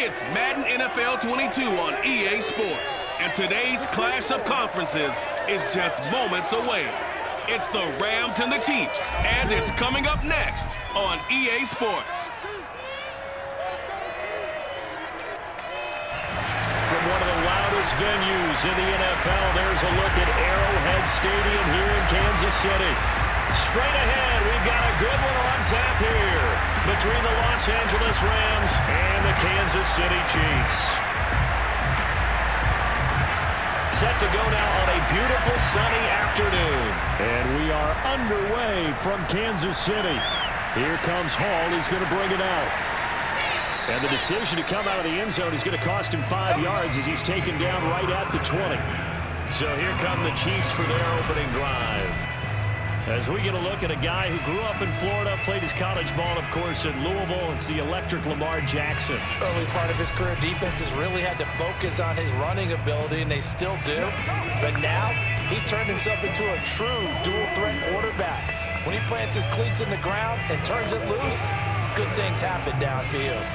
It's Madden NFL 22 on EA Sports, and today's clash of conferences is just moments away. It's the Rams and the Chiefs, and it's coming up next on EA Sports. From one of the loudest venues in the NFL, there's a look at Arrowhead Stadium here in Kansas City. Straight ahead, we've got a good one on tap here between the Los Angeles Rams and the Kansas City Chiefs. Set to go now on a beautiful sunny afternoon. And we are underway from Kansas City. Here comes Hall. He's going to bring it out. And the decision to come out of the end zone is going to cost him 5 yards as he's taken down right at the 20. So here come the Chiefs for their opening drive. As we get a look at a guy who grew up in Florida, played his college ball, of course, in Louisville. It's the electric Lamar Jackson. Early part of his career, defenses really had to focus on his running ability, and they still do. But now, he's turned himself into a true dual-threat quarterback. When he plants his cleats in the ground and turns it loose, good things happen downfield.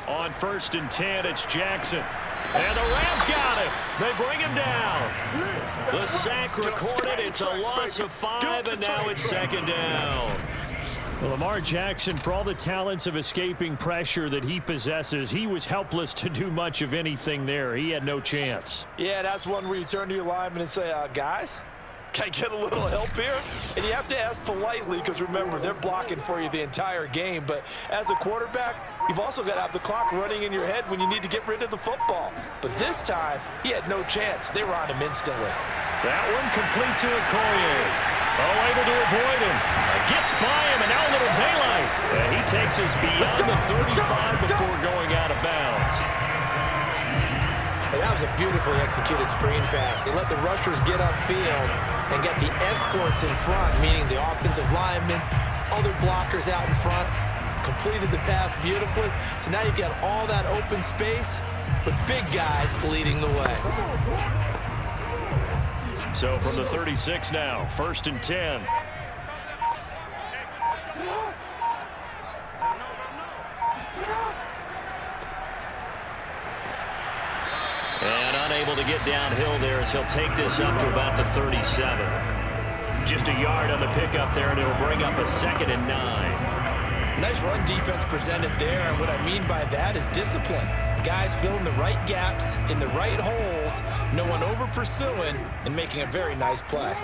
On 1st and 10, it's Jackson. And the Rams got him. They bring him down. The sack recorded. It's a loss of 5, and now it's 2nd down. Well, Lamar Jackson, for all the talents of escaping pressure that he possesses, he was helpless to do much of anything there. He had no chance. Yeah, that's one where you turn to your lineman and say, guys, can I get a little help here? And you have to ask politely because, remember, they're blocking for you the entire game. But as a quarterback, you've also got to have the clock running in your head when you need to get rid of the football. But this time, he had no chance. They were on him instantly. That one complete to Okoye. Oh, able to avoid him. Gets by him, and now a little daylight. And he takes us beyond the 35 before going out of bounds. And that was a beautifully executed screen pass. They let the rushers get upfield and get the escorts in front, meaning the offensive linemen, other blockers out in front, completed the pass beautifully. So now you've got all that open space with big guys leading the way. So from the 36 now, 1st and 10. And unable to get downhill there as he'll take this up to about the 37. Just a yard on the pickup there, and it'll bring up a 2nd and 9. Nice run defense presented there, and what I mean by that is discipline. Guys filling the right gaps in the right holes, no one over-pursuing, and making a very nice play.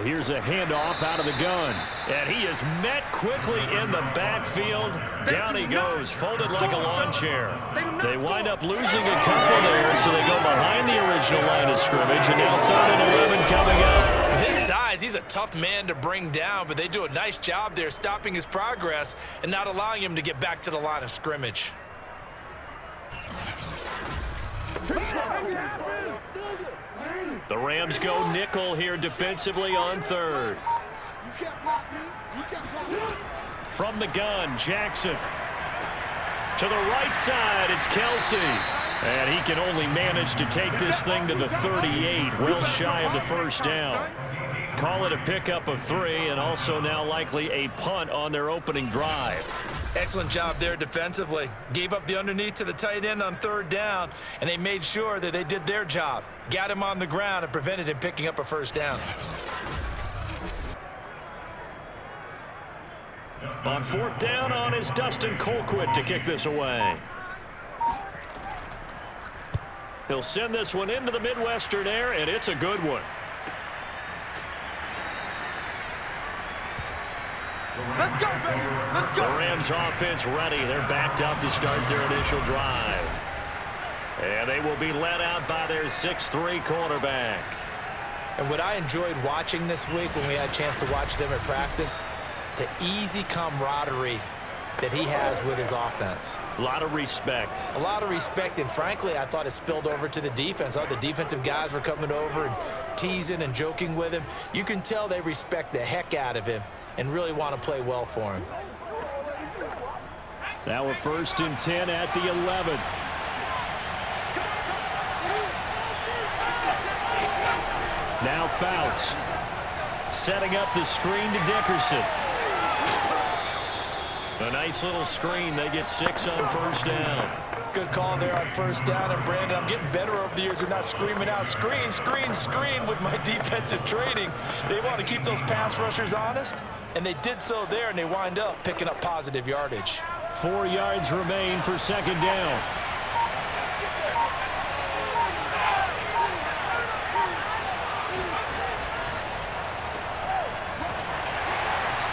Here's a handoff out of the gun. And he is met quickly in the backfield. Down he goes, folded like a lawn chair. They wind up losing a couple there, so they go behind the original line of scrimmage, and now 3rd and 11 coming up. This size, he's a tough man to bring down, but they do a nice job there stopping his progress and not allowing him to get back to the line of scrimmage. The Rams go nickel here defensively on 3rd. From the gun, Jackson. To the right side, it's Kelce. And he can only manage to take this thing to the 38, well shy of the 1st down. Call it a pickup of 3, and also now likely a punt on their opening drive. Excellent job there defensively. Gave up the underneath to the tight end on 3rd down, and they made sure that they did their job. Got him on the ground and prevented him picking up a 1st down. On 4th down on is Dustin Colquitt to kick this away. He'll send this one into the Midwestern air, and it's a good one. Let's go, baby. Let's go. The Rams offense ready. They're backed up to start their initial drive. And they will be led out by their 6'3" cornerback. And what I enjoyed watching this week when we had a chance to watch them at practice, the easy camaraderie that he has with his offense. A lot of respect. A lot of respect, and frankly, I thought it spilled over to the defense. All the defensive guys were coming over and teasing and joking with him. You can tell they respect the heck out of him and really want to play well for him. Now a 1st and 10 at the 11. Now Fouts. Setting up the screen to Dickerson. A nice little screen. They get 6 on 1st down. Good call there on 1st down. And Brandon, I'm getting better over the years and not screaming out screen, screen, screen with my defensive training. They want to keep those pass rushers honest, and they did so there, and they wind up picking up positive yardage. 4 yards remain for 2nd down.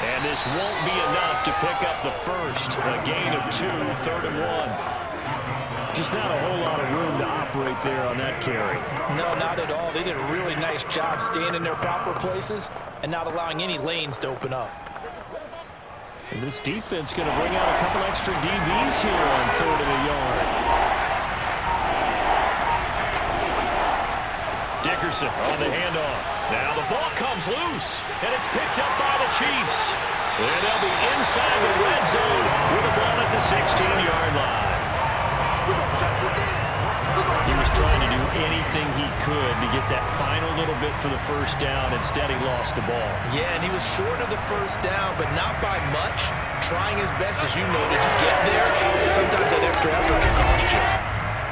And this won't be enough to pick up the first. A gain of 2, 3rd and 1. Just not a whole lot of room to operate there on that carry. No, not at all. They did a really nice job staying in their proper places and not allowing any lanes to open up. And this defense going to bring out a couple extra DBs here on 3rd and a yard. Dickerson on the handoff. Now the ball comes loose, and it's picked up by the Chiefs. And they'll be inside the red zone with the ball at the 16-yard line. He was trying to do anything he could to get that final little bit for the 1st down. Instead, he lost the ball. Yeah, and he was short of the 1st down, but not by much. Trying his best, as you noted, to get there. Sometimes that extra effort can cost you.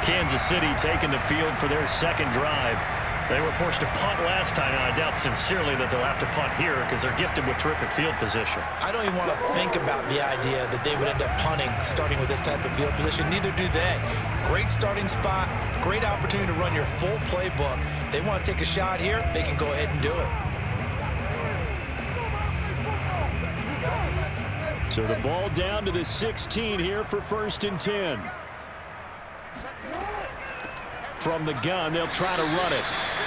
Kansas City taking the field for their 2nd drive. They were forced to punt last time, and I doubt sincerely that they'll have to punt here because they're gifted with terrific field position. I don't even want to think about the idea that they would end up punting starting with this type of field position. Neither do they. Great starting spot, great opportunity to run your full playbook. If they want to take a shot here, they can go ahead and do it. So the ball down to the 16 here for 1st and 10. From the gun, they'll try to run it.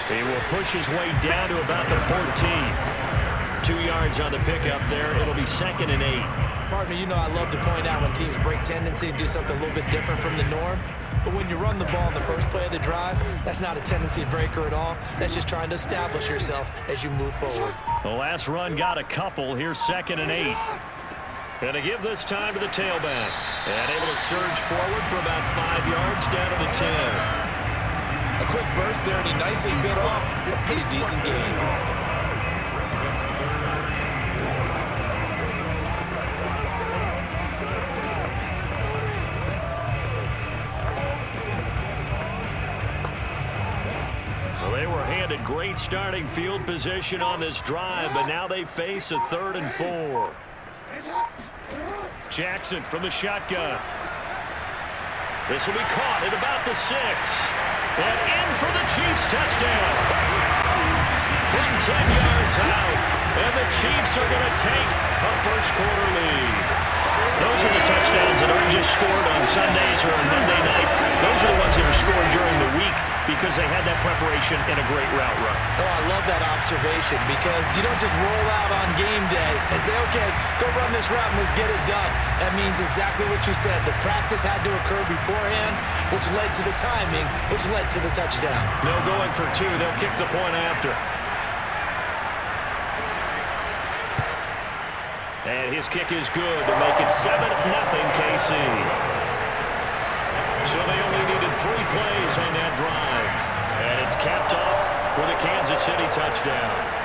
He will push his way down to about the 14. 2 yards on the pickup there. It'll be 2nd and 8. Partner, you know I love to point out when teams break tendency and do something a little bit different from the norm. But when you run the ball in the first play of the drive, that's not a tendency breaker at all. That's just trying to establish yourself as you move forward. The last run got a couple. Here's 2nd and 8. Going to give this time to the tailback. And able to surge forward for about 5 yards down to the 10. A quick burst there, and he nicely bit off a pretty decent gain. Well, they were handed great starting field position on this drive, but now they face a 3rd and 4. Jackson from the shotgun. This will be caught at about the 6. And in for the Chiefs touchdown. From 10 yards out. And the Chiefs are going to take a 1st quarter lead. Those are the touchdowns that aren't just scored on Sundays or on Monday night. Those are the ones that are scored during the week because they had that preparation and a great route run. Oh, I love that observation because you don't just roll out on game day and say, okay, go run this route and let's get it done. That means exactly what you said. The practice had to occur beforehand, which led to the timing, which led to the touchdown. No going for 2. They'll kick the point after. And his kick is good to make it 7-0 KC. So they only needed 3 plays on that drive. And it's capped off with a Kansas City touchdown.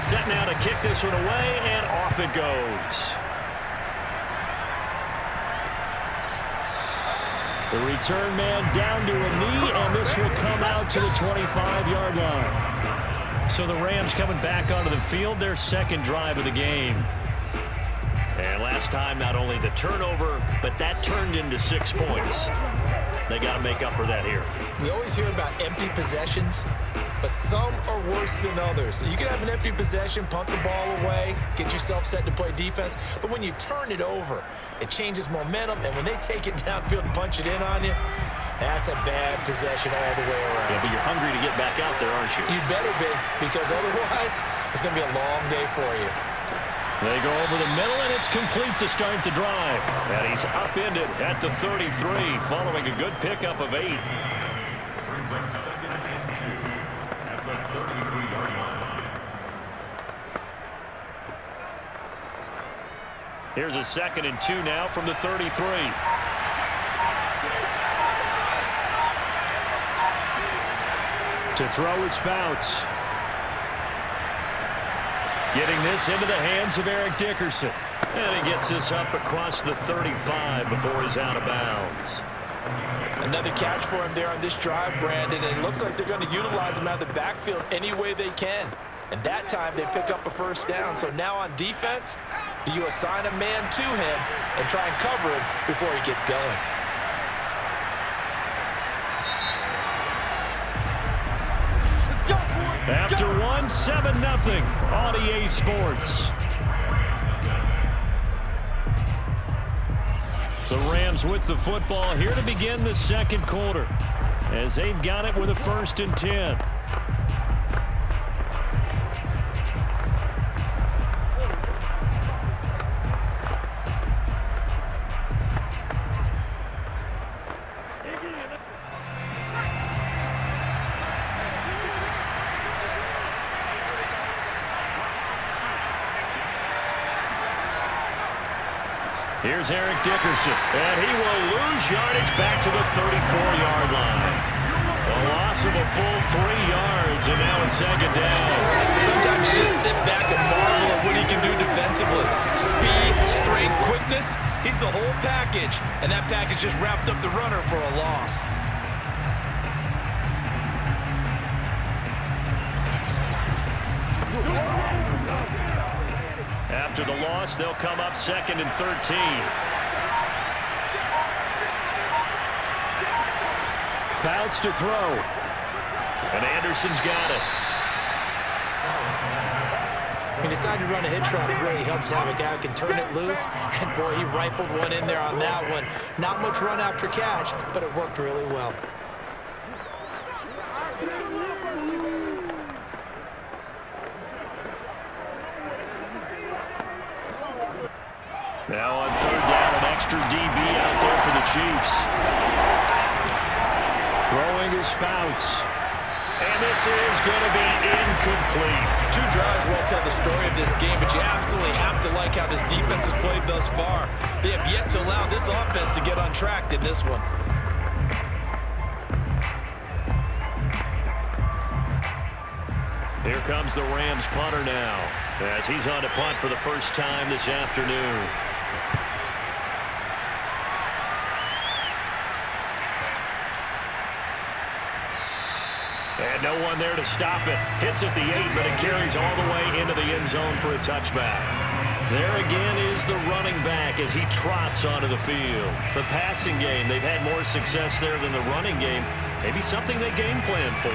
Set now to kick this one away, and off it goes. The return man down to a knee, and this will come out to the 25-yard line. So the Rams coming back onto the field, their 2nd drive of the game. And And last time, not only the turnover, but that turned into 6 points. They got to make up for that here. We always hear about empty possessions, but some are worse than others. You can have an empty possession, punt the ball away, get yourself set to play defense, but when you turn it over, it changes momentum, and when they take it downfield and punch it in on you, that's a bad possession all the way around. Yeah, but you're hungry to get back out there, aren't you? You better be, because otherwise, it's going to be a long day for you. They go over the middle, and it's complete to start the drive. And he's upended at the 33, following a good pickup of 8. Brings up 2nd and 2 at the 33-yard line. Here's a 2nd and 2 now from the 33. To throw is Fouts. Getting this into the hands of Dickerson. And he gets this up across the 35 before he's out of bounds. Another catch for him there on this drive, Brandon, and it looks like they're going to utilize him out of the backfield any way they can. And that time they pick up a first down. So now on defense, do you assign a man to him and try and cover him before he gets going? After 7-0 on EA Sports. The Rams with the football here to begin the second quarter, as they've got it with a 1st and 10. Here's Dickerson, and he will lose yardage back to the 34-yard line. A loss of a full 3 yards, and now it's 2nd down. Sometimes you just sit back and marvel at what he can do defensively. Speed, strength, quickness, he's the whole package, and that package just wrapped up the runner for a loss. After the loss, they'll come up 2nd and 13. Fouts to throw. And Anderson's got it. He decided to run a hitch route. It really helps to have a guy who can turn it loose. And, boy, he rifled one in there on that one. Not much run after catch, but it worked really well. Now on 3rd down, an extra DB out there for the Chiefs. Throwing is Fouts. And this is going to be incomplete. 2 drives will tell the story of this game, but you absolutely have to like how this defense has played thus far. They have yet to allow this offense to get untracked in this one. Here comes the Rams punter now, as he's on to punt for the first time this afternoon. And no one there to stop it. Hits at the 8, but it carries all the way into the end zone for a touchback. There again is the running back as he trots onto the field. The passing game, they've had more success there than the running game. Maybe something they game plan for.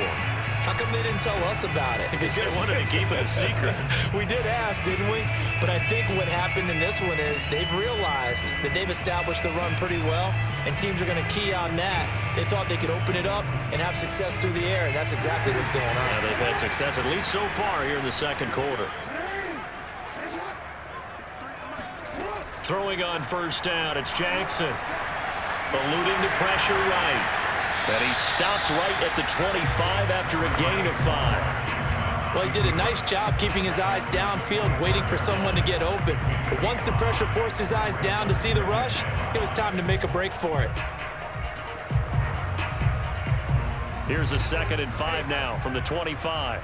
How come they didn't tell us about it? Because they wanted to keep it a secret. We did ask, didn't we? But I think what happened in this one is they've realized that they've established the run pretty well, and teams are going to key on that. They thought they could open it up and have success through the air, and that's exactly what's going on. Yeah, they've had success, at least so far, here in the second quarter. Throwing on 1st down, it's Jackson. Eluding the pressure right. And he stopped right at the 25 after a gain of 5. Well, he did a nice job keeping his eyes downfield, waiting for someone to get open. But once the pressure forced his eyes down to see the rush, it was time to make a break for it. Here's a 2nd and 5 now from the 25.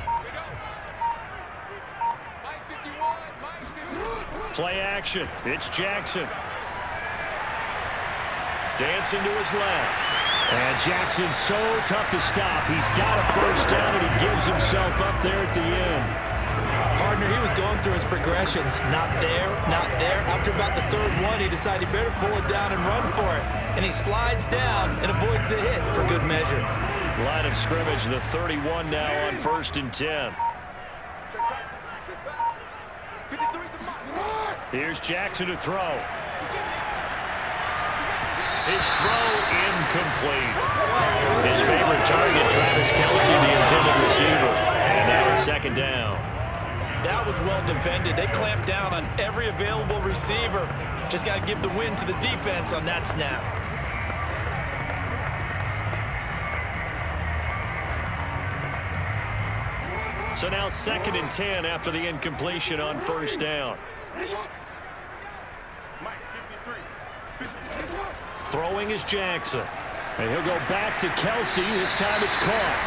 Play action. It's Jackson. Dancing to his left. And Jackson's so tough to stop. He's got a 1st down, and he gives himself up there at the end. Partner, he was going through his progressions. Not there, not there. After about the third one, he decided he better pull it down and run for it. And he slides down and avoids the hit for good measure. Line of scrimmage, the 31 now on 1st and 10. Here's Jackson to throw. His throw incomplete. His favorite target, Travis Kelce, the intended receiver. And now it's 2nd down. That was well defended. They clamped down on every available receiver. Just got to give the win to the defense on that snap. So now 2nd and 10 after the incompletion on 1st down. Throwing is Jackson. And he'll go back to Kelce. This time it's caught.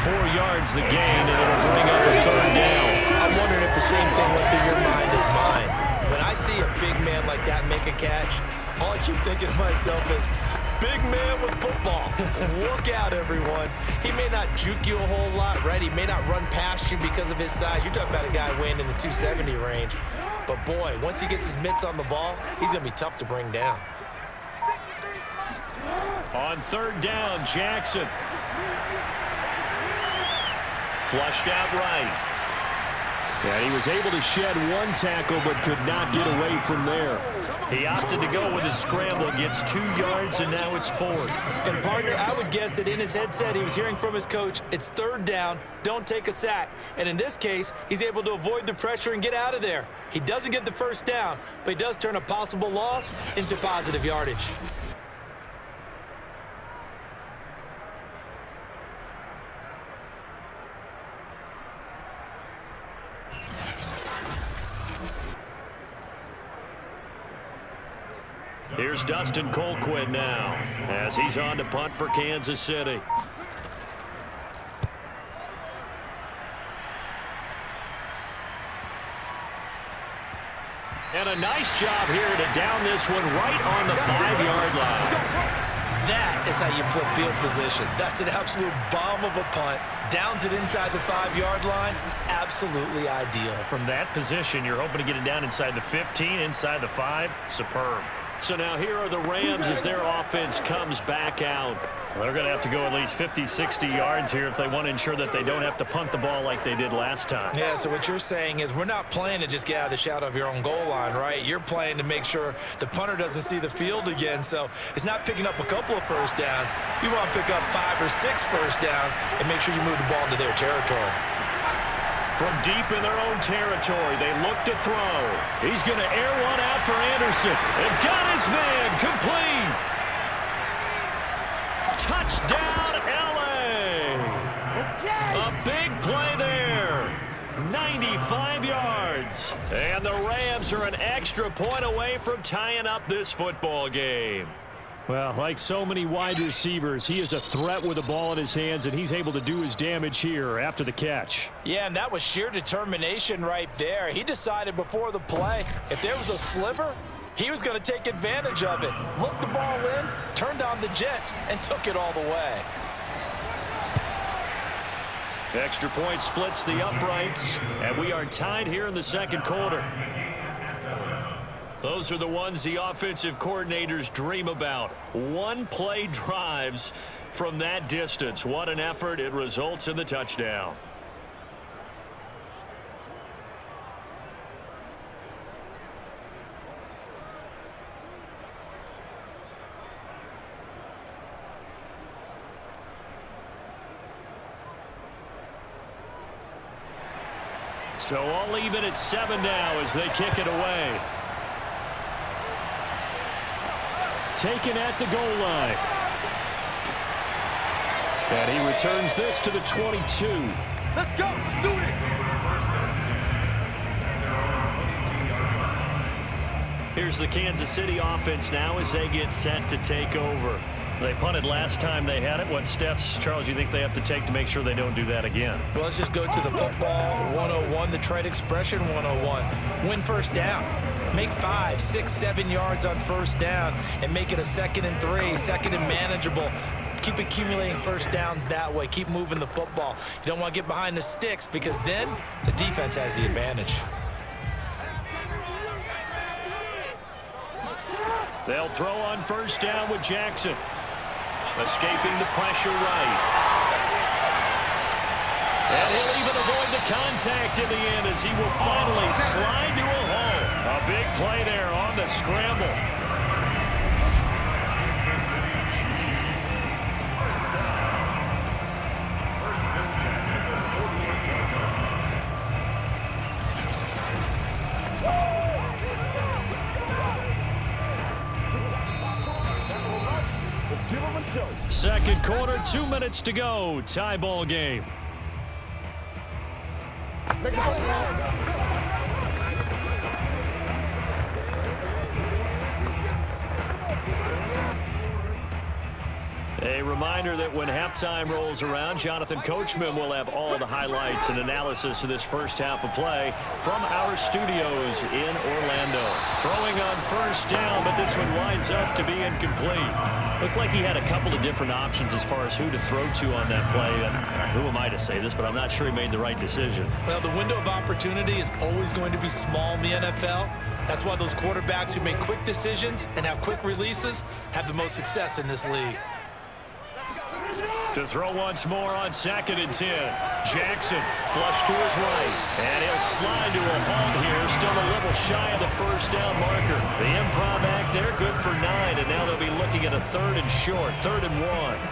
4 yards the gain, and it'll bring up a 3rd down. I'm wondering if the same thing went through your mind as mine. When I see a big man like that make a catch, all I keep thinking to myself is, big man with football. Look out, everyone. He may not juke you a whole lot, right? He may not run past you because of his size. You're talking about a guy weighing in the 270 range. But, boy, once he gets his mitts on the ball, he's going to be tough to bring down. On 3rd down, Jackson. Flushed out right. And he was able to shed 1 tackle but could not get away from there. He opted to go with his scramble, gets 2 yards, and now it's 4th. And, partner, I would guess that in his headset he was hearing from his coach, it's 3rd down, don't take a sack. And in this case, he's able to avoid the pressure and get out of there. He doesn't get the 1st down, but he does turn a possible loss into positive yardage. Here's Dustin Colquitt now as he's on to punt for Kansas City. And a nice job here to down this one right on the 5-yard line. That is how you flip field position. That's an absolute bomb of a punt. Downs it inside the 5-yard line. Absolutely ideal. From that position, you're hoping to get it down inside the 15, inside the 5. Superb. So now here are the Rams as their offense comes back out. Well, they're going to have to go at least 50, 60 yards here if they want to ensure that they don't have to punt the ball like they did last time. Yeah, so what you're saying is we're not playing to just get out of the shadow of your own goal line, right? You're playing to make sure the punter doesn't see the field again. So it's not picking up a couple of 1st downs. You want to pick up 5 or 6 1st downs and make sure you move the ball into their territory. From deep in their own territory, they look to throw. He's going to air one out for Anderson. And got his man complete. Touchdown, L.A. A big play there. 95 yards. And the Rams are an extra point away from tying up this football game. Well, like so many wide receivers, he is a threat with the ball in his hands, and he's able to do his damage here after the catch. Yeah, and that was sheer determination right there. He decided before the play, if there was a sliver, he was going to take advantage of it. Looked the ball in, turned on the jets, and took it all the way. Extra point splits the uprights, and we are tied here in the 2nd quarter. Those are the ones the offensive coordinators dream about. 1-play drives from that distance. What an effort. It results in the touchdown. So all even at 7 now as they kick it away. Taken at the goal line. And he returns this to the 22. Let's go. Do this. Here's the Kansas City offense now as they get set to take over. They punted last time they had it. What steps, Charles, you think they have to take to make sure they don't do that again? Well, let's just go to the football 101, the trade expression 101. Win 1st down. Make 5, 6, 7 yards on 1st down and make it a 2nd and 3, 2nd and manageable. Keep accumulating first downs that way. Keep moving the football. You don't want to get behind the sticks because then the defense has the advantage. They'll throw on first down with Jackson. Escaping the pressure right. And he'll even avoid the contact in the end as he will finally slide to a hole. A big play there on the scramble. Kansas City Chiefs. First down. First and 10 at the 48-yard line. Let's give them a show. Second quarter, 2 minutes to go. Tie ball game. A reminder that when halftime rolls around, Jonathan Coachman will have all the highlights and analysis of this first half of play from our studios in Orlando. Throwing on first down, but this one winds up to be incomplete. Looked like he had a couple of different options as far as who to throw to on that play. Who am I to say this, but I'm not sure he made the right decision. Well, the window of opportunity is always going to be small in the NFL. That's why those quarterbacks who make quick decisions and have quick releases have the most success in this league. To throw once more on 2nd and 10. Jackson flush to his right. And he'll slide to a halt here. Still a little shy of the first down marker. The improv act there, good for 9. And now they'll be looking at a 3rd and short, 3rd and 1.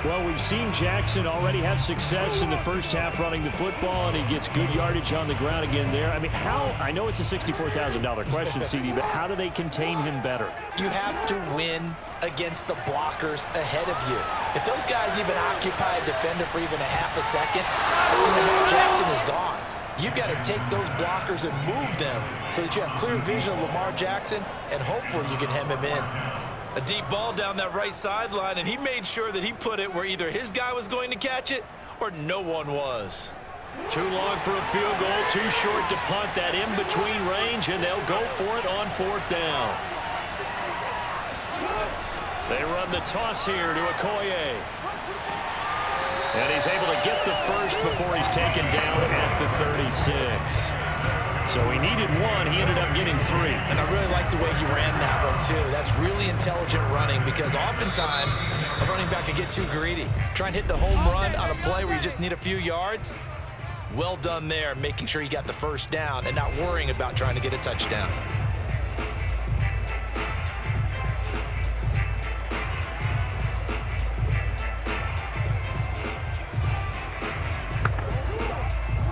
Well, we've seen Jackson already have success in the first half running the football, and he gets good yardage on the ground again there. I mean, I know it's a $64,000 question, CD, but how do they contain him better? You have to win against the blockers ahead of you. If those guys even occupy a defender for even a half a second, Lamar Jackson is gone. You've got to take those blockers and move them so that you have clear vision of Lamar Jackson, and hopefully you can hem him in. A deep ball down that right sideline, and he made sure that he put it where either his guy was going to catch it or no one was. Too long for a field goal, too short to punt. That in-between range, and they'll go for it on 4th down. They run the toss here to Okoye. And he's able to get the first before he's taken down at the 36. So he needed 1. He ended up getting 3. And I really like the way he ran that one, too. That's really intelligent running because oftentimes a running back can get too greedy. Try and hit the home run on a play where you just need a few yards. Well done there, making sure you got the first down and not worrying about trying to get a touchdown.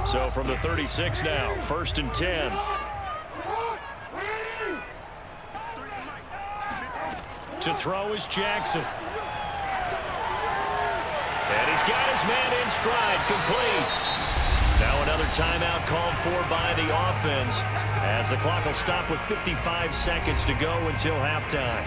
So from the 36 now, 1st and 10. To throw is Jackson. And he's got his man in stride, complete. Now another timeout called for by the offense as the clock will stop with 55 seconds to go until halftime.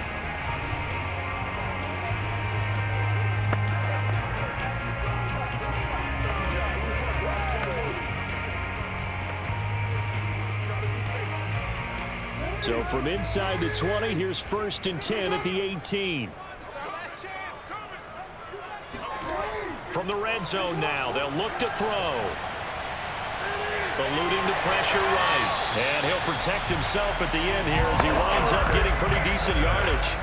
So from inside the 20, here's 1st and 10 at the 18. From the red zone now, they'll look to throw. Eluding the pressure right. And he'll protect himself at the end here as he winds up getting pretty decent yardage.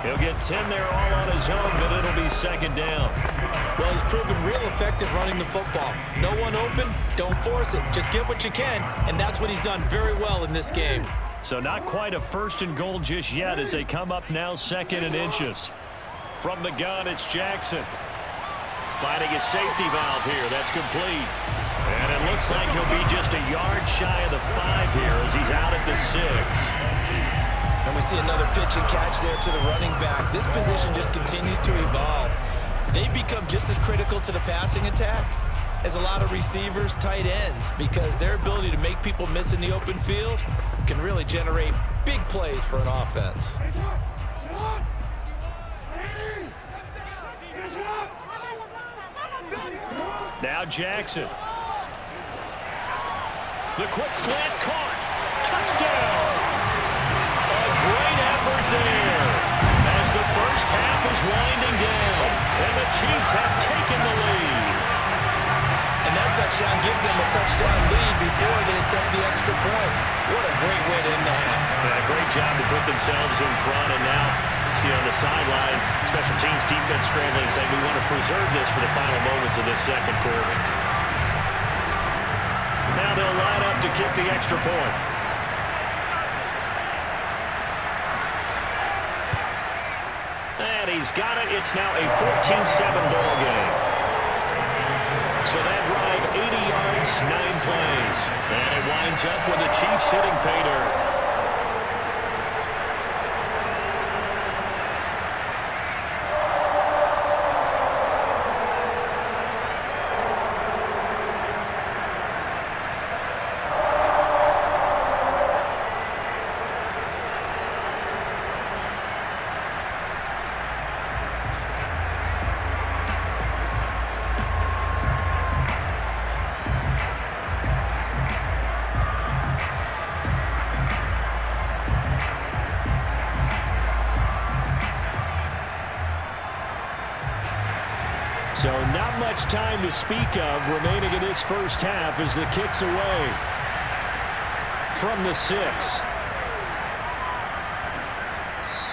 He'll get 10 there all on his own, but it'll be 2nd down. Well, he's proven real effective running the football. No one open, don't force it. Just get what you can, and that's what he's done very well in this game. So not quite a 1st and goal just yet as they come up now 2nd and inches. From the gun, it's Jackson. Finding a safety valve here. That's complete. And it looks like he'll be just a yard shy of the 5 here as he's out at the 6. And we see another pitch and catch there to the running back. This position just continues to evolve. They become just as critical to the passing attack as a lot of receivers, tight ends, because their ability to make people miss in the open field can really generate big plays for an offense. Now Jackson. The quick slant caught. Touchdown. A great effort there as the first half is winding down. And the Chiefs have taken the lead. And that touchdown gives them a touchdown lead before they attempt the extra point. What a great way to end the half. And a great job to put themselves in front. And now, see on the sideline, special teams defense scrambling, saying we want to preserve this for the final moments of this second quarter. Now they'll line up to kick the extra point. And he's got it. It's now a 14-7 ball game. So that drive, 80 yards, 9 plays. And it winds up with the Chiefs hitting pay dirt. So not much time to speak of remaining in this first half as the kick's away from the 6.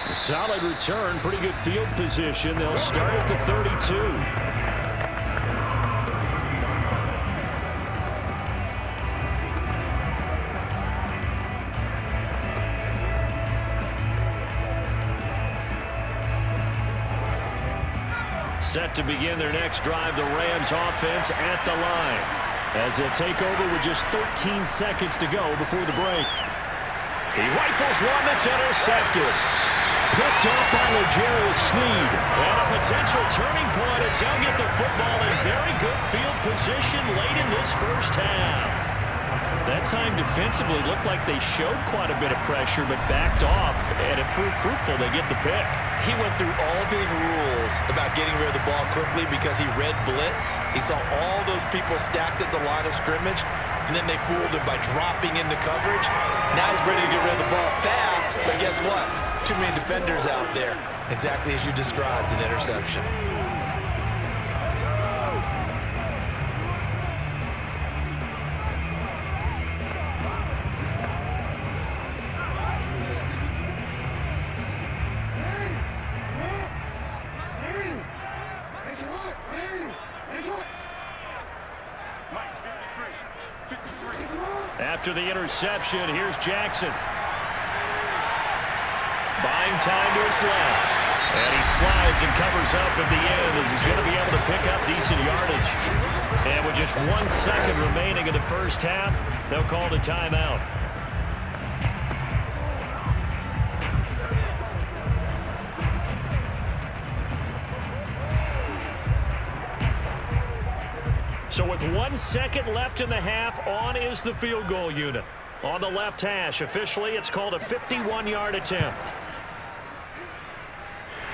A solid return, pretty good field position. They'll start at the 32. Set to begin their next drive, the Rams offense at the line as they'll take over with just 13 seconds to go before the break. He rifles one that's intercepted. Picked up by L'Jarius Sneed. And a potential turning point as they'll get the football in very good field position late in this first half. That time defensively looked like they showed quite a bit of pressure but backed off, and it proved fruitful. They get the pick. He went through all of his rules about getting rid of the ball quickly because he read blitz. He saw all those people stacked at the line of scrimmage, and then they fooled him by dropping into coverage. Now he's ready to get rid of the ball fast, but guess what? Too many defenders out there. Exactly as you described, an interception. After the interception, here's Jackson. Buying time to his left. And he slides and covers up at the end as he's going to be able to pick up decent yardage. And with just 1 second remaining in the first half, they'll call the timeout. So with 1 second left in the half, on is the field goal unit. On the left hash, officially, it's called a 51-yard attempt.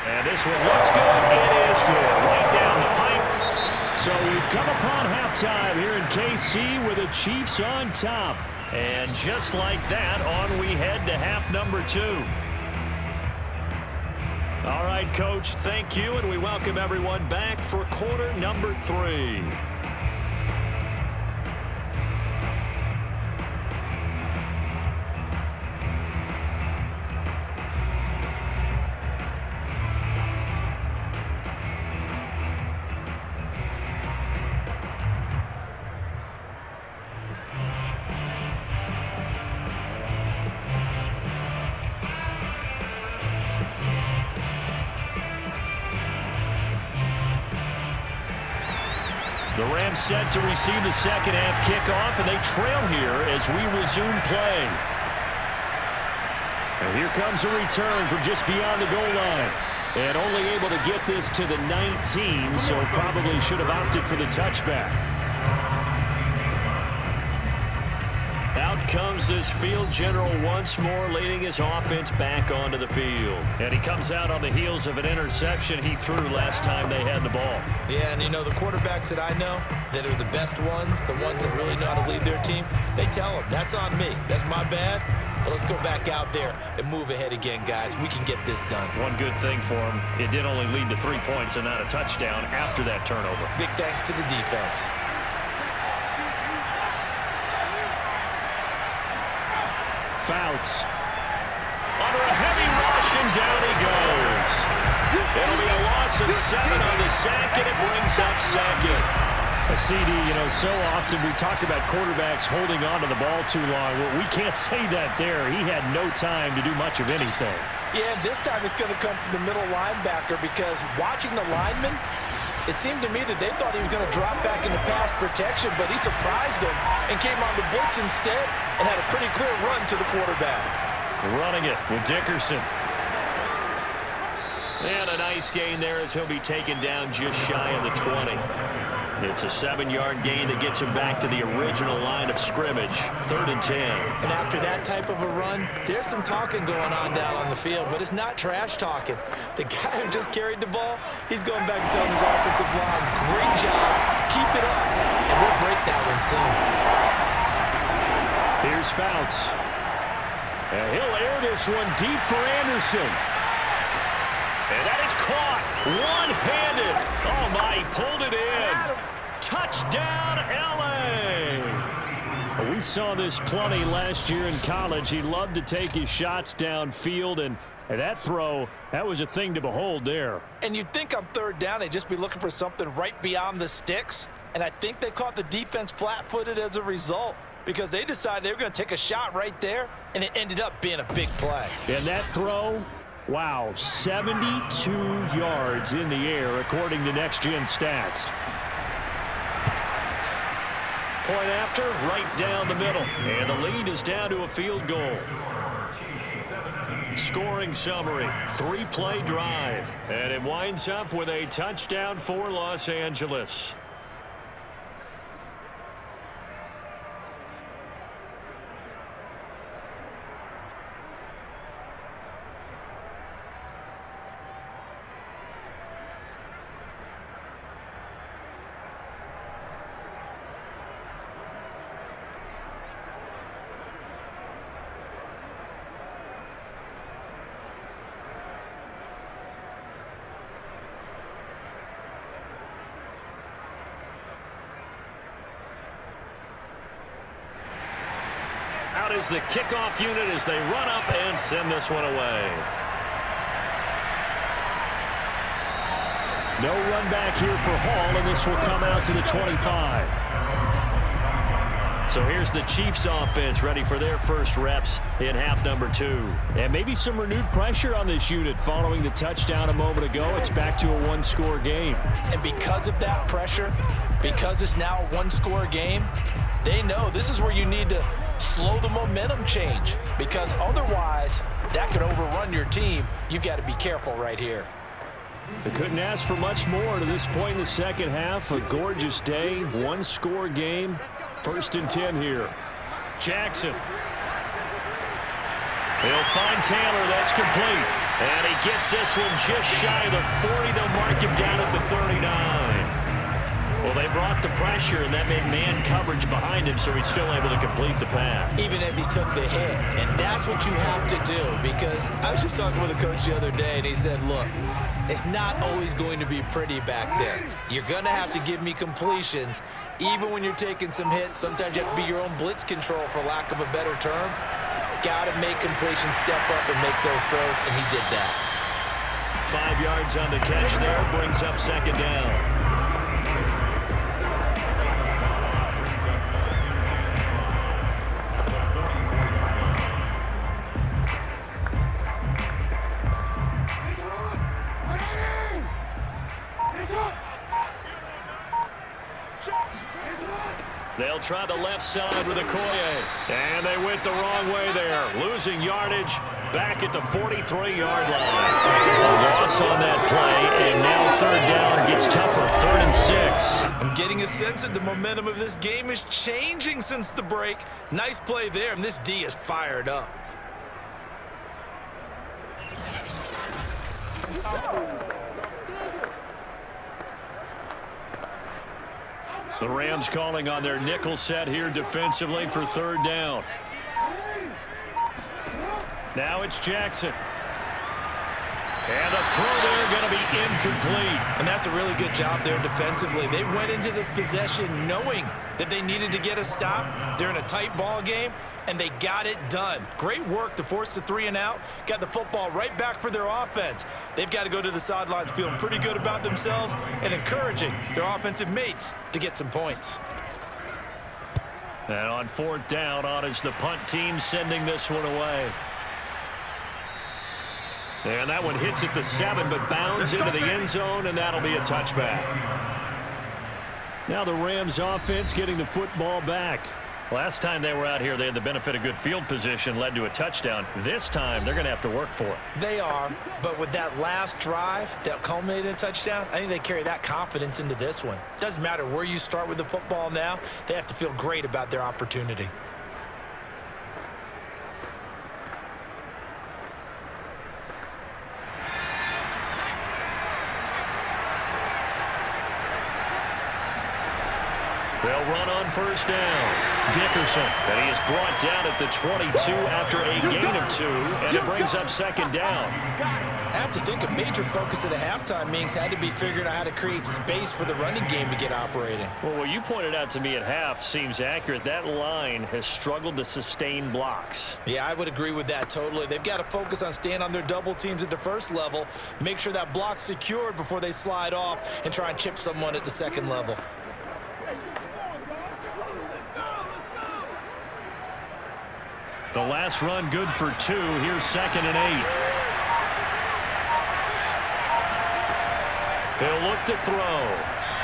And this one looks good. It is good. Right down the pipe. So we've come upon halftime here in KC with the Chiefs on top. And just like that, on we head to half number 2. All right, Coach, thank you, and we welcome everyone back for quarter number 3. The Rams set to receive the second half kickoff, and they trail here as we resume play. And here comes a return from just beyond the goal line. And only able to get this to the 19, so probably should have opted for the touchback. Out comes this field general once more, leading his offense back onto the field. And he comes out on the heels of an interception he threw last time they had the ball. Yeah, and you know, the quarterbacks that I know that are the best ones, the ones that really know how to lead their team, they tell them, that's on me. That's my bad. But let's go back out there and move ahead again, guys. We can get this done. One good thing for him, it did only lead to 3 points and not a touchdown after that turnover. Big thanks to the defense. Fouts. Under a heavy rush, and down he goes. It'll be a loss of 7 on the sack, and it brings up second. A CD, you know, so often we talk about quarterbacks holding on to the ball too long. Well, we can't say that there. He had no time to do much of anything. Yeah, this time it's going to come from the middle linebacker because watching the lineman, it seemed to me that they thought he was going to drop back into pass protection, but he surprised him and came on the blitz instead and had a pretty clear run to the quarterback. Running it with Dickerson. And a nice gain there as he'll be taken down just shy of the 20. It's a 7-yard gain that gets him back to the original line of scrimmage. 3rd and 10. And after that type of a run, there's some talking going on down on the field, but it's not trash talking. The guy who just carried the ball, he's going back and telling his offensive line, great job, keep it up, and we'll break that one soon. Here's Fouts. And he'll air this one deep for Anderson. And that is caught one-handed. Oh, my, he pulled it in. Touchdown, L.A. We saw this plenty last year in college. He loved to take his shots downfield, and that throw, that was a thing to behold there. And you'd think on 3rd down they'd just be looking for something right beyond the sticks, and I think they caught the defense flat-footed as a result because they decided they were going to take a shot right there, and it ended up being a big play. And that throw, wow, 72 yards in the air according to Next Gen Stats. Point after, right down the middle. And the lead is down to a field goal. Scoring summary, 3-play drive. And it winds up with a touchdown for Los Angeles. Out is the kickoff unit as they run up and send this one away. No run back here for Hall, and this will come out to the 25. So here's the Chiefs offense ready for their first reps in half number 2. And maybe some renewed pressure on this unit following the touchdown a moment ago. It's back to a 1-score game. And because of that pressure, because it's now a 1-score game, they know this is where you need to slow the momentum change, because otherwise that could overrun your team. You've got to be careful right here. They couldn't ask for much more to this point in the second half. A gorgeous day, 1-score game. 1st and 10 here. Jackson. He'll find Taylor. That's complete. And he gets this one just shy of the 40. They'll mark him down at the 39. Well, they brought the pressure, and that made man coverage behind him, so he's still able to complete the pass. Even as he took the hit, and that's what you have to do, because I was just talking with a coach the other day, and he said, look, it's not always going to be pretty back there. You're going to have to give me completions, even when you're taking some hits. Sometimes you have to be your own blitz control, for lack of a better term. Got to make completions, step up, and make those throws, and he did that. 5 yards on the catch there, brings up 2nd down. They'll try the left side with Okoye. And they went the wrong way there. Losing yardage back at the 43-yard line. A loss on that play, and now 3rd down gets tougher. 3rd and 6. I'm getting a sense that the momentum of this game is changing since the break. Nice play there, and this D is fired up. The Rams calling on their nickel set here defensively for 3rd down. Now it's Jackson. And the throw there going to be incomplete. And that's a really good job there defensively. They went into this possession knowing that they needed to get a stop. They're in a tight ball game, and they got it done. Great work to force the 3 and out. Got the football right back for their offense. They've got to go to the sidelines feeling pretty good about themselves and encouraging their offensive mates to get some points. And on 4th down, on is the punt team sending this one away. And that one hits at the 7, but bounds into the end zone, and that'll be a touchback. Now the Rams offense getting the football back. Last time they were out here, they had the benefit of good field position, led to a touchdown. This time, they're going to have to work for it. They are, but with that last drive that culminated in a touchdown, I think they carry that confidence into this one. Doesn't matter where you start with the football now, they have to feel great about their opportunity. They'll run on 1st down. Dickerson, and he is brought down at the 22 after a gain of 2, and it brings up 2nd down. I have to think a major focus at the halftime meetings had to be figuring out how to create space for the running game to get operating. Well, what you pointed out to me at half seems accurate. That line has struggled to sustain blocks. Yeah, I would agree with that totally. They've got to focus on staying on their double teams at the 1st level, make sure that block's secured before they slide off and try and chip someone at the 2nd level. The last run good for 2. Here's 2nd and 8. He'll look to throw.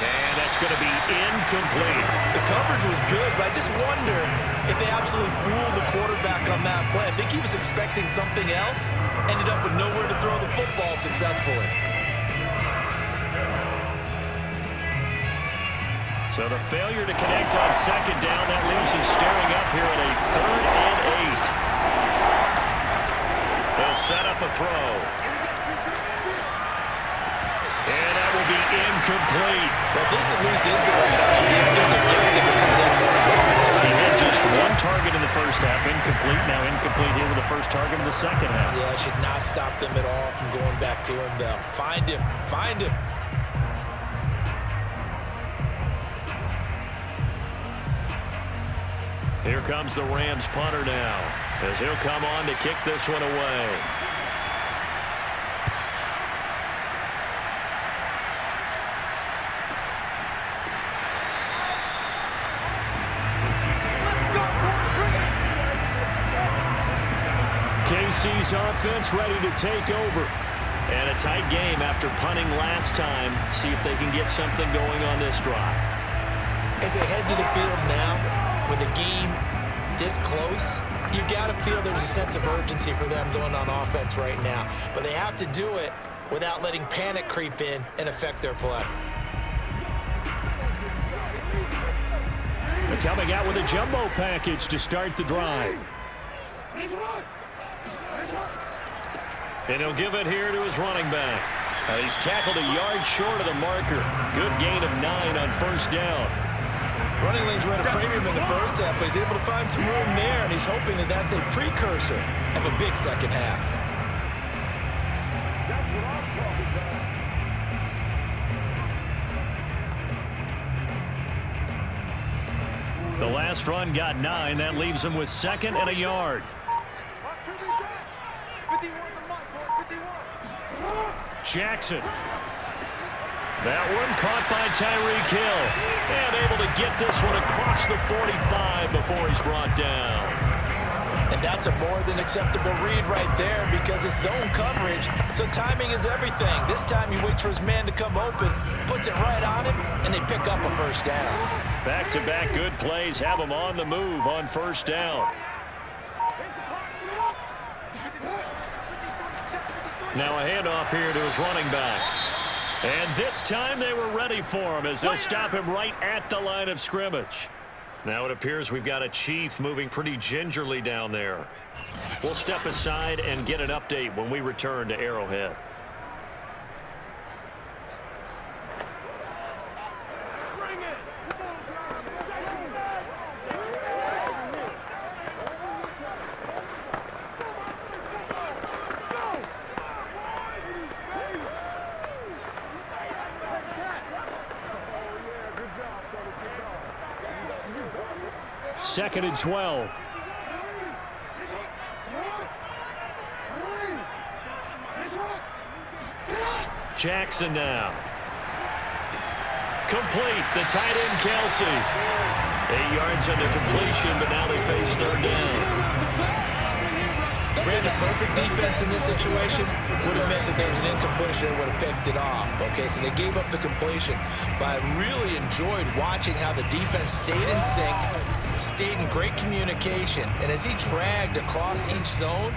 And that's going to be incomplete. The coverage was good, but I just wonder if they absolutely fooled the quarterback on that play. I think he was expecting something else, ended up with nowhere to throw the football successfully. So the failure to connect on 2nd down, that leaves him staring up here at a 3rd and 8. They'll set up a throw. And that will be incomplete. Well, this at least is the right idea. I think they've got to get the tight end more involved. He had just 1 target in the 1st half, incomplete. Now incomplete here with the 1st target in the 2nd half. Yeah, it should not stop them at all from going back to him. They'll find him. Find him. Here comes the Rams punter now, as he'll come on to kick this one away. KC's offense ready to take over. And a tight game after punting last time. See if they can get something going on this drive. As they head to the field now, with a game this close, you've got to feel there's a sense of urgency for them going on offense right now. But they have to do it without letting panic creep in and affect their play. They're coming out with a jumbo package to start the drive. And he'll give it here to his running back. He's tackled a yard short of the marker. Good gain of 9 on 1st down. Running lanes were at a premium in the 1st half, but he's able to find some room there, and he's hoping that that's a precursor of a big 2nd half. The last run got 9. That leaves him with 2nd and a yard. Jackson. That one caught by Tyreek Hill. And able to get this one across the 45 before he's brought down. And that's a more than acceptable read right there because it's zone coverage, so timing is everything. This time he waits for his man to come open, puts it right on him, and they pick up a 1st down. Back-to-back good plays have him on the move on 1st down. Now a handoff here to his running back. And this time they were ready for him as they'll stop him right at the line of scrimmage. Now it appears we've got a Chief moving pretty gingerly down there. We'll step aside and get an update when we return to Arrowhead. 2nd and 12. Jackson now. Complete. The tight end, Kelce. 8 yards on the completion, but now they face 3rd down. Brandon, perfect defense in this situation would have meant that there was an incompletion and would have picked it off. Okay, so they gave up the completion. But I really enjoyed watching how the defense stayed in sync, stayed in great communication. And as he dragged across each zone,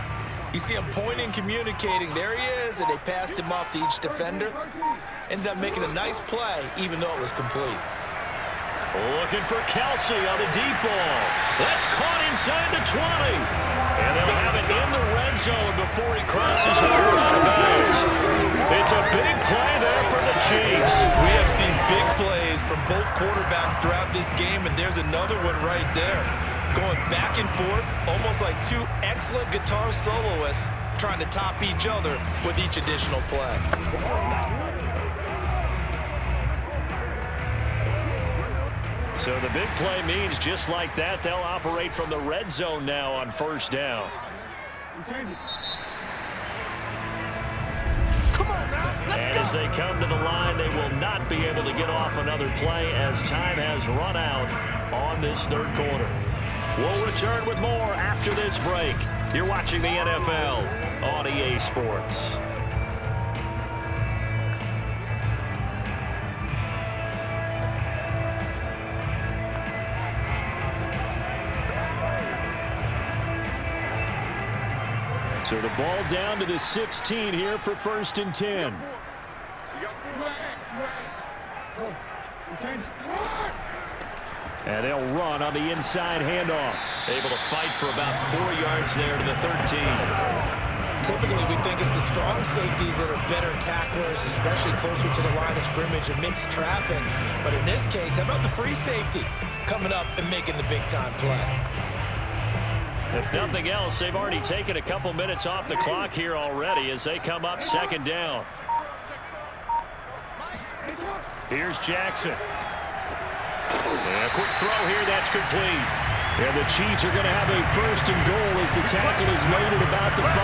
you see him pointing, communicating. There he is, and they passed him off to each defender. Ended up making a nice play, even though it was complete. Looking for Kelce on the deep ball. That's caught inside the 20. And they'll have it in the red zone before he crosses over out of bounds. It's a big play there for the Chiefs. We have seen big plays from both quarterbacks throughout this game, and there's another one right there. Going back and forth, almost like 2 excellent guitar soloists trying to top each other with each additional play. So the big play means just like that, they'll operate from the red zone now on 1st down. And as they come to the line, they will not be able to get off another play as time has run out on this 3rd quarter. We'll return with more after this break. You're watching the NFL on EA Sports. So the ball down to the 16 here for 1st and 10. And they'll run on the inside handoff. Able to fight for about 4 yards there to the 13. Typically, we think it's the strong safeties that are better tacklers, especially closer to the line of scrimmage amidst traffic. But in this case, how about the free safety coming up and making the big-time play? If nothing else, they've already taken a couple minutes off the clock here already as they come up 2nd down. Here's Jackson. And a quick throw here, that's complete. And the Chiefs are going to have a 1st and goal as the tackle is made at about the 5.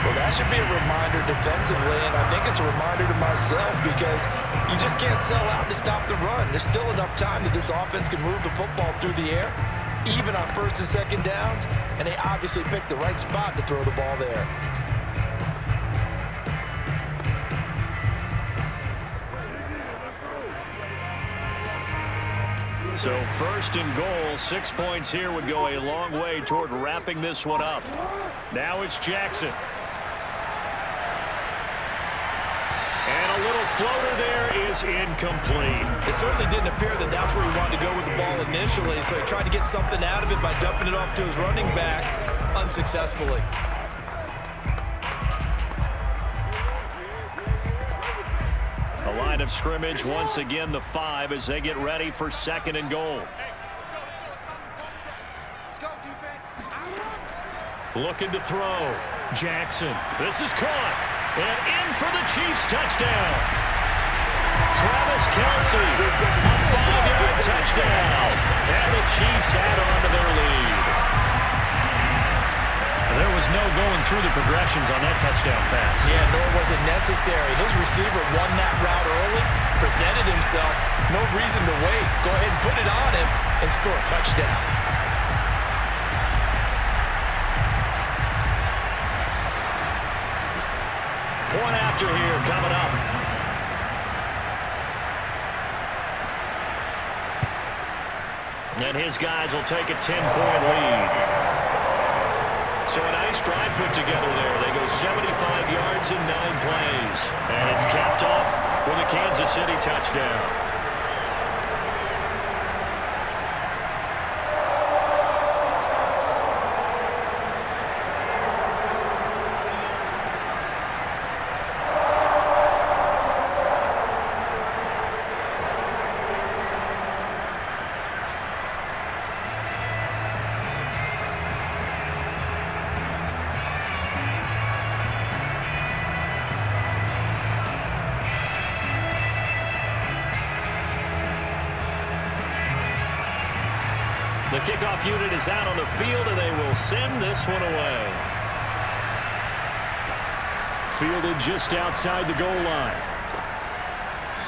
Well, that should be a reminder defensively, and I think it's a reminder to myself because you just can't sell out to stop the run. There's still enough time that this offense can move the football through the air, even on 1st and 2nd downs, and they obviously picked the right spot to throw the ball there. So 1st and goal, 6 points here would go a long way toward wrapping this one up. Now it's Jackson. And a little floater there is incomplete. It certainly didn't appear that that's where he wanted to go with the ball initially, so he tried to get something out of it by dumping it off to his running back unsuccessfully. A line of scrimmage, once again the 5 as they get ready for 2nd and goal. Looking to throw. Jackson. This is caught. And in for the Chiefs touchdown. Travis Kelce. A 5-yard touchdown. And the Chiefs add on to their lead. There was no going through the progressions on that touchdown pass. Yeah, nor was it necessary. His receiver won that route early, presented himself, no reason to wait. Go ahead and put it on him and score a touchdown. Point after here coming up. And his guys will take a 10-point lead. So a nice drive put together there. They go 75 yards in 9 plays. And it's capped off with a Kansas City touchdown. The kickoff unit is out on the field, and they will send this one away. Fielded just outside the goal line.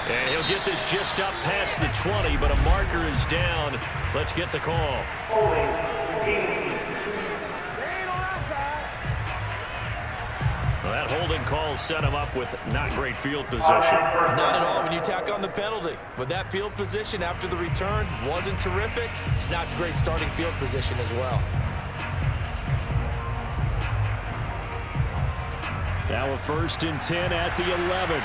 And he'll get this just up past the 20, but a marker is down. Let's get the call. Well, that holding call set him up with not great field position. Not at all when you tack on the penalty. But that field position after the return wasn't terrific. It's not a great starting field position as well. Now a 1st and 10 at the 11.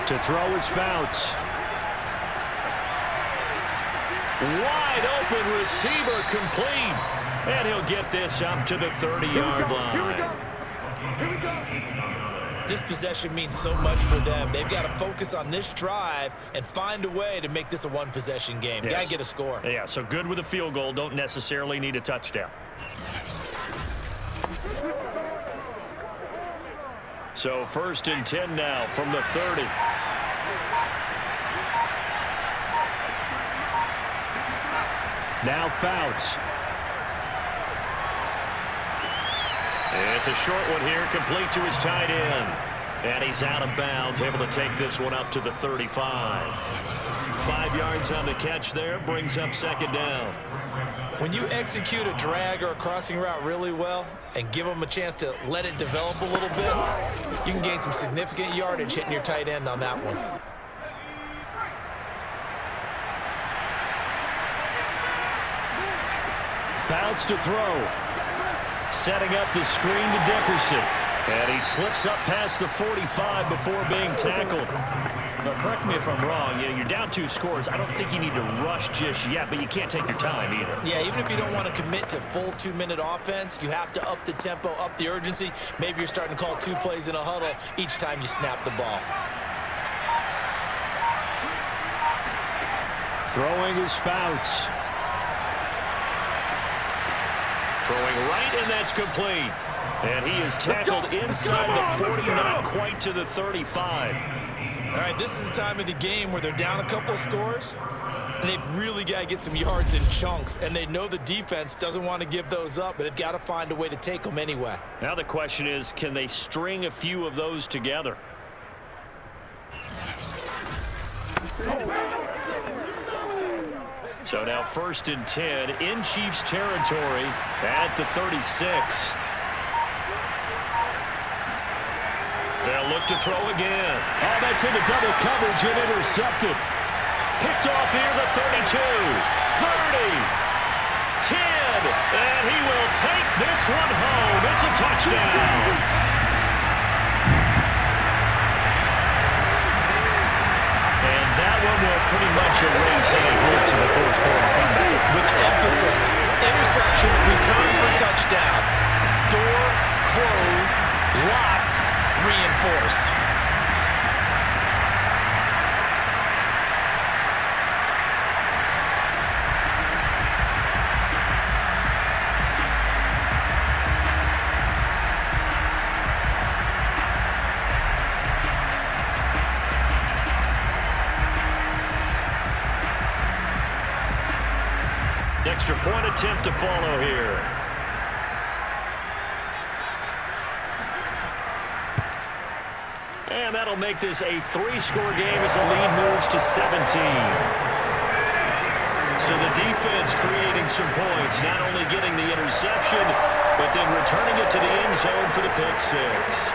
To throw is Fouts. Wide open receiver complete. And he'll get this up to the 30-yard line. Here we go. This possession means so much for them. They've got to focus on this drive and find a way to make this a one-possession game. Yes. Got to get a score. Yeah, so good with a field goal. Don't necessarily need a touchdown. So 1st and 10 now from the 30. Now Fouts. It's a short one here, complete to his tight end. And he's out of bounds, able to take this one up to the 35. 5 yards on the catch there, brings up 2nd down. When you execute a drag or a crossing route really well and give them a chance to let it develop a little bit, you can gain some significant yardage hitting your tight end on that one. Fouts to throw. Setting up the screen to Dickerson. And he slips up past the 45 before being tackled. Now, correct me if I'm wrong. You're down 2 scores. I don't think you need to rush just yet, but you can't take your time either. Yeah, even if you don't want to commit to full 2-minute offense, you have to up the tempo, up the urgency. Maybe you're starting to call 2 plays in a huddle each time you snap the ball. Throwing is Fouts. Throwing right, and that's complete. And he is tackled inside the 40, not quite to the 35. All right, this is the time of the game where they're down a couple of scores, and they've really got to get some yards in chunks, and they know the defense doesn't want to give those up, but they've got to find a way to take them anyway. Now the question is, can they string a few of those together? So now 1st and 10 in Chiefs territory at the 36. They'll look to throw again. Oh, that's into double coverage and intercepted. Picked off here, the 32, 30, 10, and he will take this one home. It's a touchdown. That one will pretty much erase any hopes of the 4th quarter comeback. With emphasis, interception, return for touchdown. Door closed, locked, reinforced. Extra point attempt to follow here. And that'll make this a 3-score game as the lead moves to 17. So the defense creating some points, not only getting the interception, but then returning it to the end zone for the pick 6.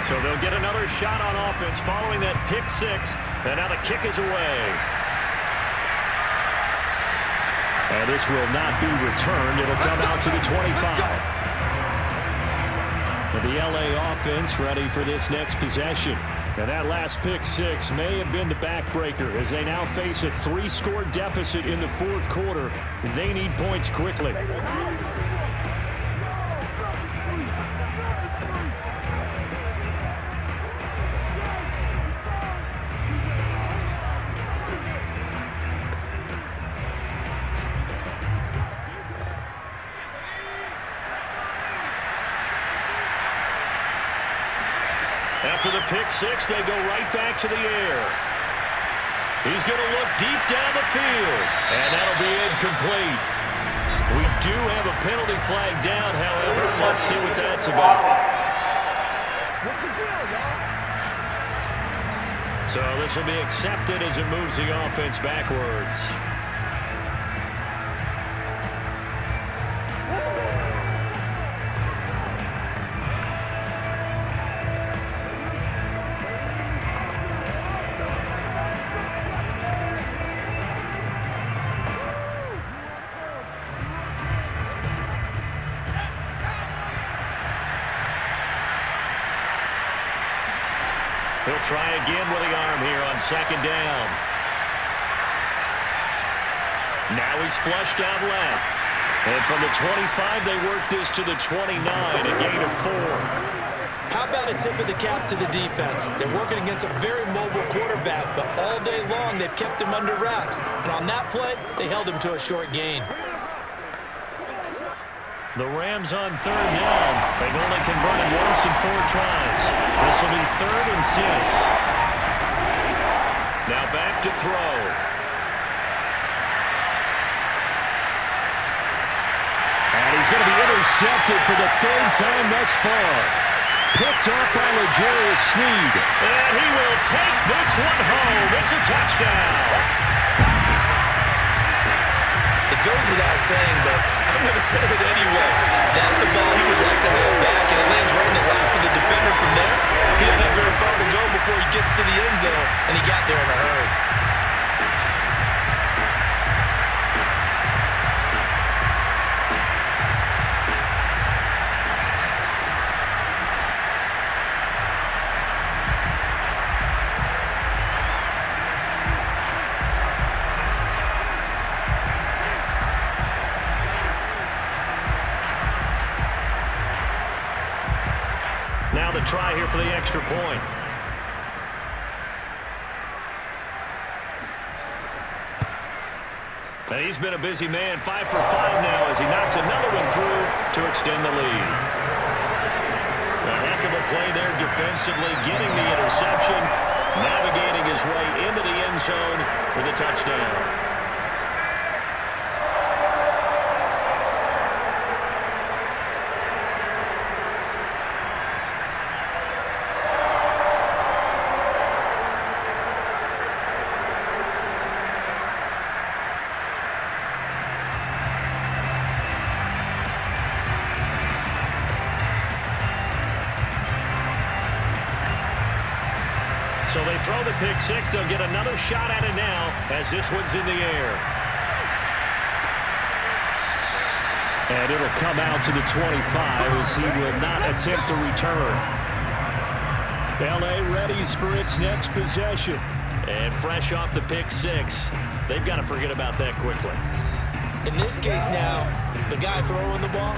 So they'll get another shot on offense following that pick 6, and now the kick is away. And this will not be returned. It'll come out to the 25. And the LA offense ready for this next possession. And that last pick 6 may have been the backbreaker as they now face a 3-score deficit in the 4th quarter. They need points quickly. After the pick six, they go right back to the air. He's going to look deep down the field, and that'll be incomplete. We do have a penalty flag down, however. Let's see what that's about. What's the deal, y'all? So this will be accepted as it moves the offense backwards. He'll try again with the arm here on second down. Now he's flushed out left. And from the 25, they work this to the 29, a gain of 4. How about a tip of the cap to the defense? They're working against a very mobile quarterback, but all day long they've kept him under wraps. And on that play, they held him to a short gain. The Rams on third down. They've only converted once in 4 tries. This will be 3rd and 6. Now back to throw. And he's going to be intercepted for the 3rd time thus far. Picked up by L'Jarius Sneed. And he will take this one home. It's a touchdown. It goes without saying, but I'm going to say it anyway. That's a ball he would like to have back, and it lands right in the lap of the defender from there. He didn't have very far to go before he gets to the end zone, and he got there in a hurry. Now the try here for the extra point. And he's been a busy man, 5 for 5 now as he knocks another one through to extend the lead. A heck of a play there defensively, getting the interception, navigating his way into the end zone for the touchdown. So they throw the pick six. They'll get another shot at it now as this one's in the air. And it'll come out to the 25 as he will not attempt to return. L.A. readies for its next possession. And fresh off the pick six, they've got to forget about that quickly. In this case now, the guy throwing the ball,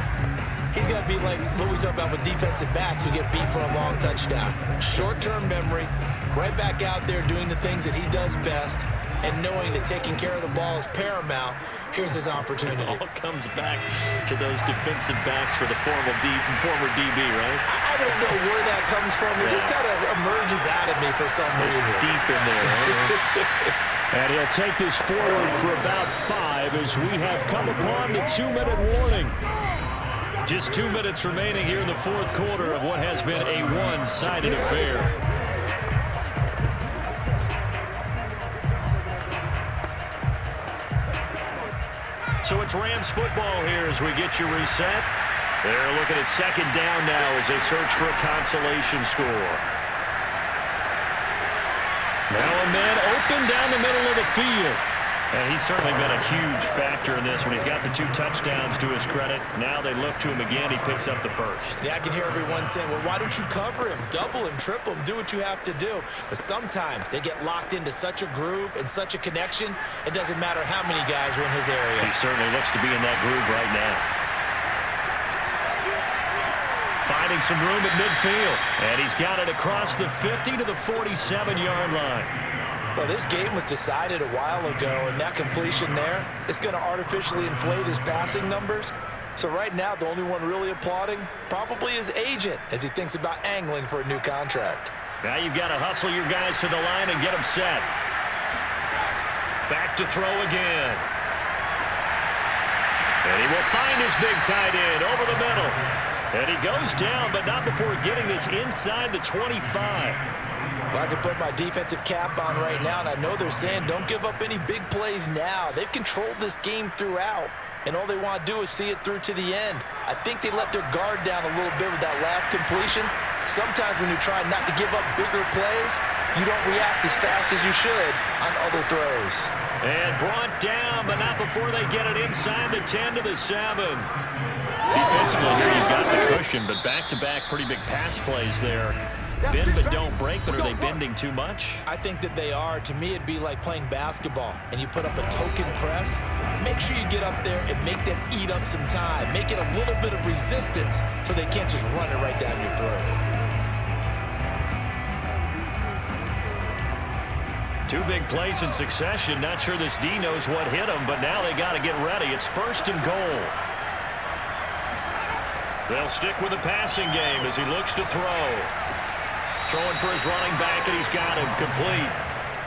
he's got to be like what we talk about with defensive backs who get beat for a long touchdown. Short-term memory, right back out there doing the things that he does best, and knowing that taking care of the ball is paramount. Here's his opportunity. It all comes back to those defensive backs for the former DB, right? I don't know where that comes from. It just kind of emerges out of me for some reason. It's deep in there. Right? And he'll take this forward for about 5 as we have come upon the 2-minute warning. Just 2 minutes remaining here in the 4th quarter of what has been a one-sided affair. So it's Rams football here as we get you reset. They're looking at second down now as they search for a consolation score. Now a man open down the middle of the field. And he's certainly been a huge factor in this when he's got the 2 touchdowns to his credit. Now they look to him again. He picks up the first. Yeah, I can hear everyone saying, well, why don't you cover him, double him, triple him, do what you have to do. But sometimes they get locked into such a groove and such a connection, it doesn't matter how many guys are in his area. He certainly looks to be in that groove right now. Finding some room at midfield. And he's got it across the 50 to the 47-yard line. Well, this game was decided a while ago, and that completion there is going to artificially inflate his passing numbers. So right now, the only one really applauding probably his agent as he thinks about angling for a new contract. Now you've got to hustle your guys to the line and get them set. Back to throw again. And he will find his big tight end over the middle. And he goes down, but not before getting this inside the 25. Well, I can put my defensive cap on right now, and I know they're saying don't give up any big plays now. They've controlled this game throughout, and all they want to do is see it through to the end. I think they let their guard down a little bit with that last completion. Sometimes when you try not to give up bigger plays, you don't react as fast as you should on other throws. And brought down, but not before they get it inside the 10 to the 7. Defensively here, you've got the cushion, but back-to-back pretty big pass plays there. Bend but don't break, but are they bending too much? I think that they are. To me, it'd be like playing basketball, and you put up a token press. Make sure you get up there and make them eat up some time. Make it a little bit of resistance so they can't just run it right down your throat. Two big plays in succession. Not sure this D knows what hit him, but now they got to get ready. It's 1st and goal. They'll stick with the passing game as he looks to throw. Throwing for his running back, and he's got him complete.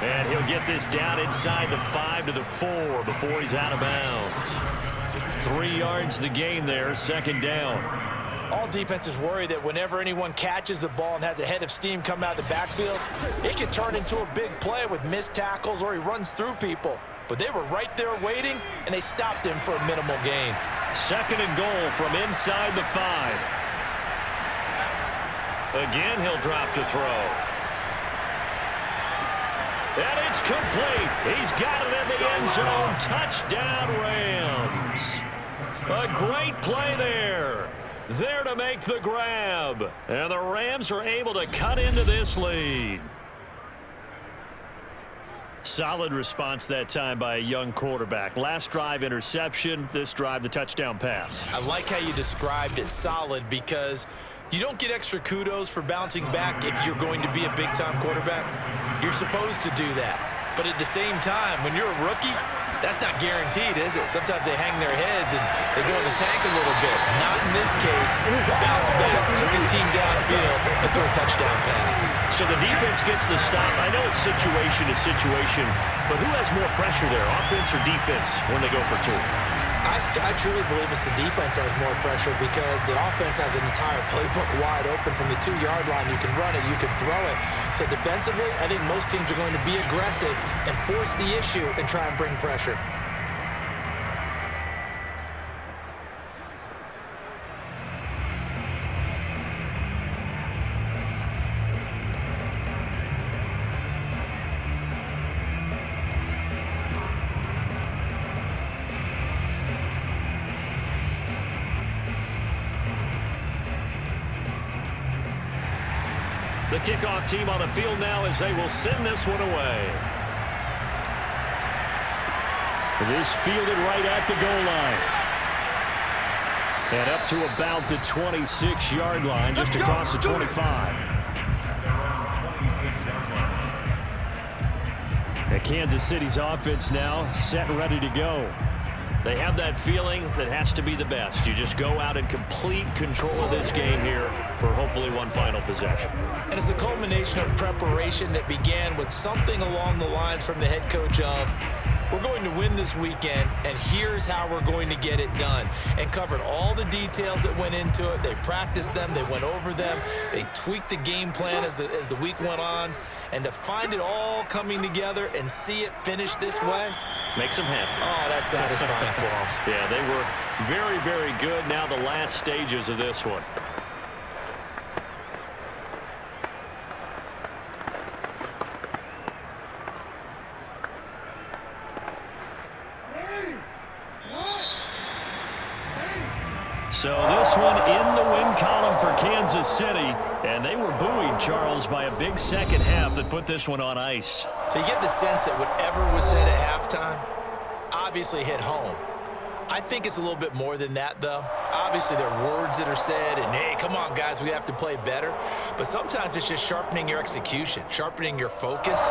And he'll get this down inside the 5 to the 4 before he's out of bounds. 3 yards the gain there, 2nd down. All defenses worry that whenever anyone catches the ball and has a head of steam come out of the backfield, it can turn into a big play with missed tackles or he runs through people. But they were right there waiting, and they stopped him for a minimal gain. 2nd and goal from inside the 5. Again, he'll drop to throw. And it's complete. He's got it in the end zone. Touchdown, Rams. A great play there. There to make the grab. And the Rams are able to cut into this lead. Solid response that time by a young quarterback. Last drive, interception. This drive, the touchdown pass. I like how you described it, solid, because you don't get extra kudos for bouncing back if you're going to be a big-time quarterback. You're supposed to do that. But at the same time, when you're a rookie, that's not guaranteed, is it? Sometimes they hang their heads and they go in the tank a little bit. Not in this case. Bounce back, took his team downfield, and threw a touchdown pass. So the defense gets the stop. I know it's situation to situation, but who has more pressure there, offense or defense, when they go for 2? I truly believe it's the defense has more pressure because the offense has an entire playbook wide open from the 2-yard line. You can run it, you can throw it. So defensively, I think most teams are going to be aggressive and force the issue and try and bring pressure. The kickoff team on the field now as they will send this one away. This fielded right at the goal line. And up to about the 26-yard line, just across the 25. And Kansas City's offense now set and ready to go. They have that feeling that has to be the best. You just go out and complete control of this game here for hopefully one final possession. And it's a culmination of preparation that began with something along the lines from the head coach of, we're going to win this weekend, and here's how we're going to get it done. And covered all the details that went into it. They practiced them. They went over them. They tweaked the game plan as the week went on. And to find it all coming together and see it finish this way, makes them happy. Oh, that's satisfying for them. Yeah, they were very, very good. Now the last stages of this one. So this one in the win column for Kansas City, and they were buoyed, Charles, by a big second half that put this one on ice. So you get the sense that whatever was said at halftime obviously hit home. I think it's a little bit more than that, though. Obviously, there are words that are said, and, hey, come on, guys, we have to play better. But sometimes it's just sharpening your execution, sharpening your focus,